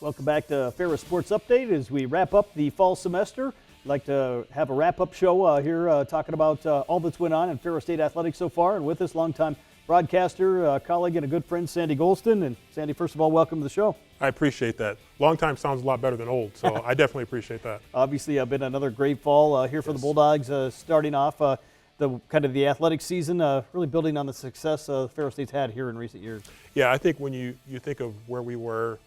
Welcome back to Ferris Sports Update as we wrap up the fall semester. I'd like to have a wrap-up show here talking about all that's went on in Ferris State athletics so far. And with us, longtime broadcaster, colleague, and a good friend, Sandy Gholston. And Sandy, first of all, welcome to the show. I appreciate that. Long time sounds a lot better than old, so I definitely appreciate that. Obviously, been another great fall here for the Bulldogs, starting off the athletic season, really building on the success Ferris State's had here in recent years. Yeah, I think when you think of where we were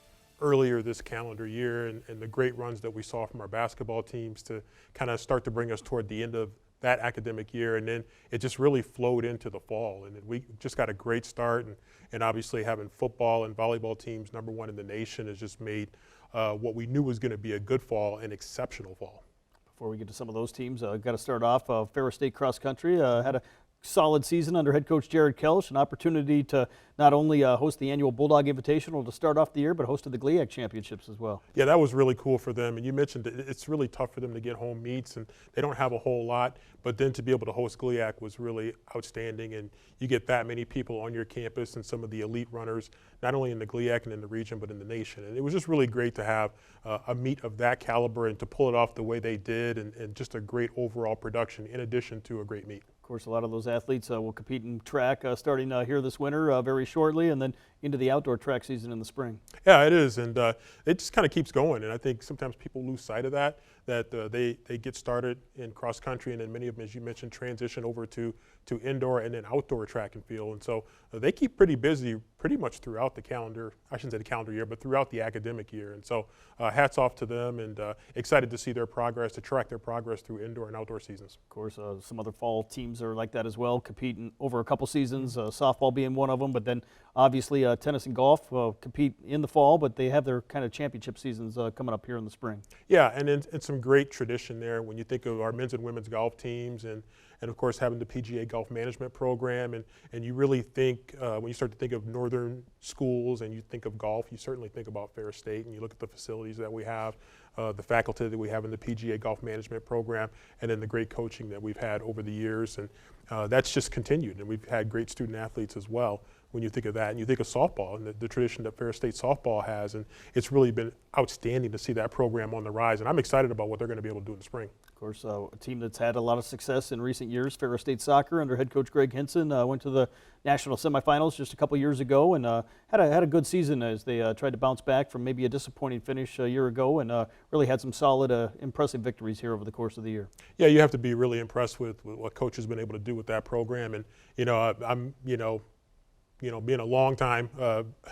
earlier this calendar year and the great runs that we saw from our basketball teams to kind of start to bring us toward the end of that academic year, and then it just really flowed into the fall, and we just got a great start, and obviously having football and volleyball teams #1 in the nation has just made what we knew was going to be a good fall an exceptional fall. Before we get to some of those teams, got to start off Ferris State cross country had a solid season under head coach Jared Kelch, an opportunity to not only host the annual Bulldog Invitational to start off the year, but hosted the GLIAC Championships as well. Yeah, that was really cool for them. And you mentioned it's really tough for them to get home meets, and they don't have a whole lot. But then to be able to host GLIAC was really outstanding. And you get that many people on your campus and some of the elite runners, not only in the GLIAC and in the region, but in the nation. And it was just really great to have a meet of that caliber and to pull it off the way they did, and just a great overall production in addition to a great meet. Of course, a lot of those athletes will compete in track starting here this winter very shortly, and then into the outdoor track season in the spring. Yeah, it is, and it just kind of keeps going. And I think sometimes people lose sight of that they get started in cross country, and then many of them, as you mentioned, transition over to indoor and then outdoor track and field. And so they keep pretty busy pretty much throughout the calendar, I shouldn't say the calendar year, but throughout the academic year. And so hats off to them, and excited to see their progress, to track their progress through indoor and outdoor seasons. Of course, some other fall teams are like that as well, competing over a couple seasons, softball being one of them, but then obviously tennis and golf compete in the fall, but they have their kind of championship seasons coming up here in the spring. Yeah, and it's some great tradition there when you think of our men's and women's golf teams, and of course having the PGA Golf Management Program, and you really think, when you start to think of northern schools and you think of golf, you certainly think about Ferris State, and you look at the facilities that we have, the faculty that we have in the PGA Golf Management Program, and then the great coaching that we've had over the years, and that's just continued, and we've had great student athletes as well. When you think of that, and you think of softball and the tradition that Ferris State softball has, and it's really been outstanding to see that program on the rise, and I'm excited about what they're going to be able to do in the spring. Of course, a team that's had a lot of success in recent years, Ferris State soccer under head coach Greg Hinson, went to the national semifinals just a couple years ago, and had a good season as they tried to bounce back from maybe a disappointing finish a year ago, and really had some solid, impressive victories here over the course of the year. Yeah, you have to be really impressed with what coach has been able to do with that program, and I'm being a long-time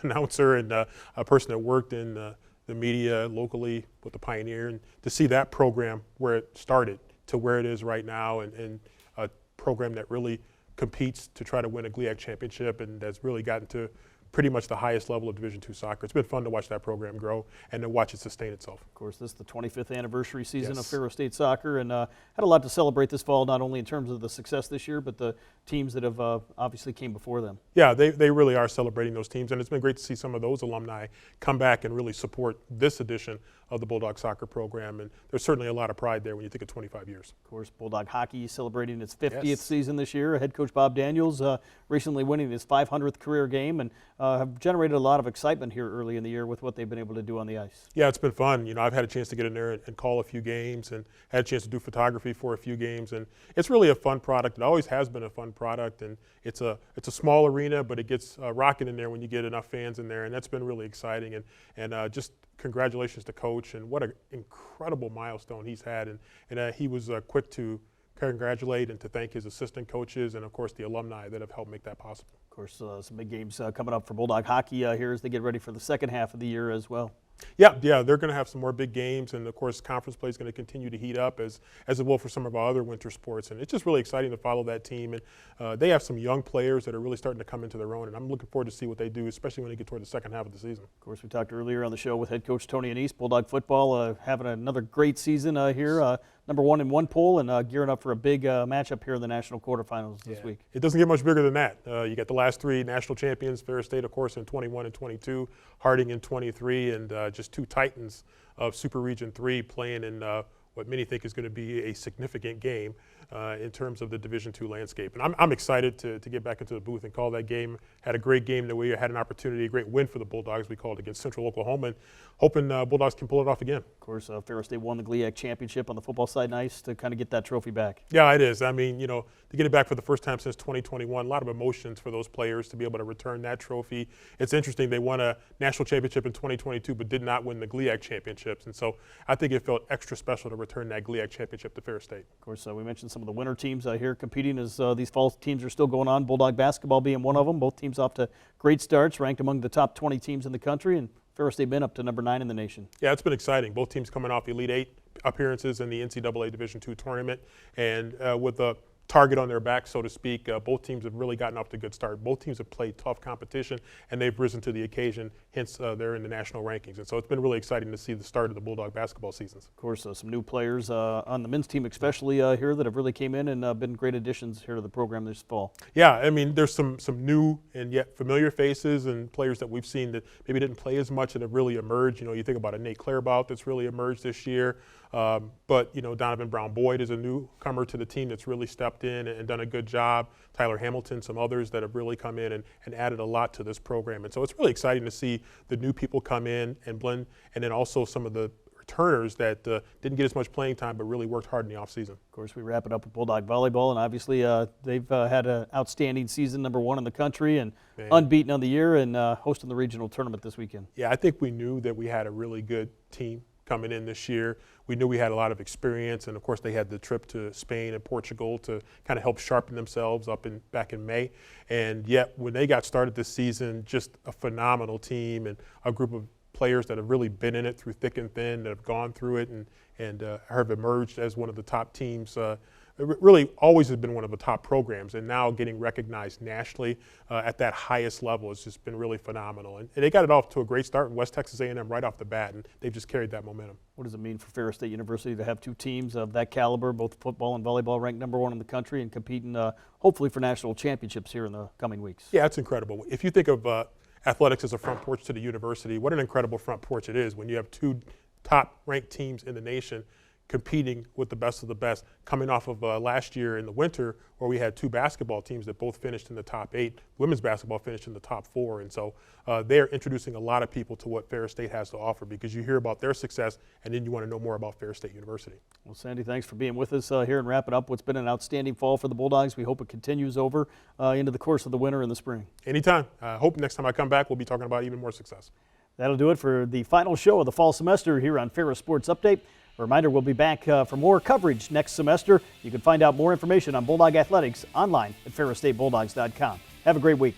announcer and a person that worked in the media locally with the Pioneer, and to see that program where it started to where it is right now, and a program that really competes to try to win a GLIAC championship, and that's really gotten to pretty much the highest level of Division II soccer. It's been fun to watch that program grow and to watch it sustain itself. Of course, this is the 25th anniversary season of Ferris State soccer, and had a lot to celebrate this fall, not only in terms of the success this year, but the teams that have obviously came before them. Yeah, they really are celebrating those teams, and it's been great to see some of those alumni come back and really support this edition of the Bulldog soccer program, and there's certainly a lot of pride there when you think of 25 years. Of course, Bulldog hockey celebrating its 50th season this year. Head coach Bob Daniels recently winning his 500th career game, and have generated a lot of excitement here early in the year with what they've been able to do on the ice. Yeah, it's been fun. I've had a chance to get in there and call a few games, and had a chance to do photography for a few games, and it's really a fun product. It always has been a fun product, and it's a small arena, but it gets rocking in there when you get enough fans in there, and that's been really exciting. And just congratulations to Coach, and what an incredible milestone he's had, and he was quick to congratulate and to thank his assistant coaches and, of course, the alumni that have helped make that possible. Of course, some big games coming up for Bulldog hockey here as they get ready for the second half of the year as well. Yeah, they're going to have some more big games, and of course, conference play is going to continue to heat up as it will for some of our other winter sports. And it's just really exciting to follow that team. And they have some young players that are really starting to come into their own, and I'm looking forward to see what they do, especially when they get toward the second half of the season. Of course, we talked earlier on the show with head coach Tony Anise, Bulldog football having another great season here. #1 in one poll, and gearing up for a big matchup here in the national quarterfinals this week. It doesn't get much bigger than that. You got the last three national champions, Ferris State, of course, in 21 and 22, Harding in 23, and just two titans of Super Region 3 playing in what many think is going to be a significant game in terms of the Division II landscape. And I'm excited to get back into the booth and call that game. Had a great game that we had an opportunity, a great win for the Bulldogs. We called against Central Oklahoma, and hoping Bulldogs can pull it off again. Of course, Ferris State won the GLIAC championship on the football side. Nice to kind of get that trophy back. Yeah, it is. I mean, you know, to get it back for the first time since 2021, a lot of emotions for those players to be able to return that trophy. It's interesting, they won a national championship in 2022, but did not win the GLIAC championships. And so I think it felt extra special to return that GLIAC championship to Ferris State. Of course, we mentioned some of the winter teams here competing as these fall teams are still going on. Bulldog basketball being one of them. Both teams off to great starts, ranked among the top 20 teams in the country, and Ferris State been up to number 9 in the nation. Yeah, it's been exciting. Both teams coming off Elite 8 appearances in the NCAA Division II tournament, and with a target on their back, so to speak, both teams have really gotten off to a good start. Both teams have played tough competition, and they've risen to the occasion, hence they're in the national rankings. And so it's been really exciting to see the start of the Bulldog basketball seasons. Of course, some new players on the men's team especially here that have really came in and been great additions here to the program this fall. Yeah, I mean, there's some new and yet familiar faces and players that we've seen that maybe didn't play as much that have really emerged. You know, you think about a Nate Clairbout that's really emerged this year. But, you know, Donovan Brown-Boyd is a newcomer to the team that's really stepped in and done a good job. Tyler Hamilton, some others that have really come in and added a lot to this program. And so it's really exciting to see the new people come in and blend, and then also some of the returners that didn't get as much playing time but really worked hard in the offseason. Of course, we wrap it up with Bulldog volleyball, and obviously they've had an outstanding season, #1 in the country, and unbeaten on the year, and hosting the regional tournament this weekend. Yeah, I think we knew that we had a really good team coming in this year. We knew we had a lot of experience, and of course they had the trip to Spain and Portugal to kind of help sharpen themselves back in May. And yet when they got started this season, just a phenomenal team and a group of players that have really been in it through thick and thin, that have gone through it and have emerged as one of the top teams. It really always has been one of the top programs, and now getting recognized nationally at that highest level has just been really phenomenal. And they got it off to a great start in West Texas A&M right off the bat, and they've just carried that momentum. What does it mean for Ferris State University to have two teams of that caliber, both football and volleyball, ranked #1 in the country and competing hopefully for national championships here in the coming weeks? Yeah, it's incredible. If you think of athletics as a front porch to the university, what an incredible front porch it is when you have two top-ranked teams in the nation competing with the best of the best, coming off of last year in the winter where we had two basketball teams that both finished in the top 8. Women's basketball finished in the top 4, and so they're introducing a lot of people to what Ferris State has to offer, because you hear about their success and then you want to know more about Ferris State University. Well, Sandy, thanks for being with us here and wrapping up what's been an outstanding fall for the Bulldogs. We hope it continues over into the course of the winter and the spring. Anytime. I hope next time I come back we'll be talking about even more success. That'll do it for the final show of the fall semester here on Ferris Sports Update. A reminder, we'll be back for more coverage next semester. You can find out more information on Bulldog Athletics online at ferrisstatebulldogs.com. Have a great week.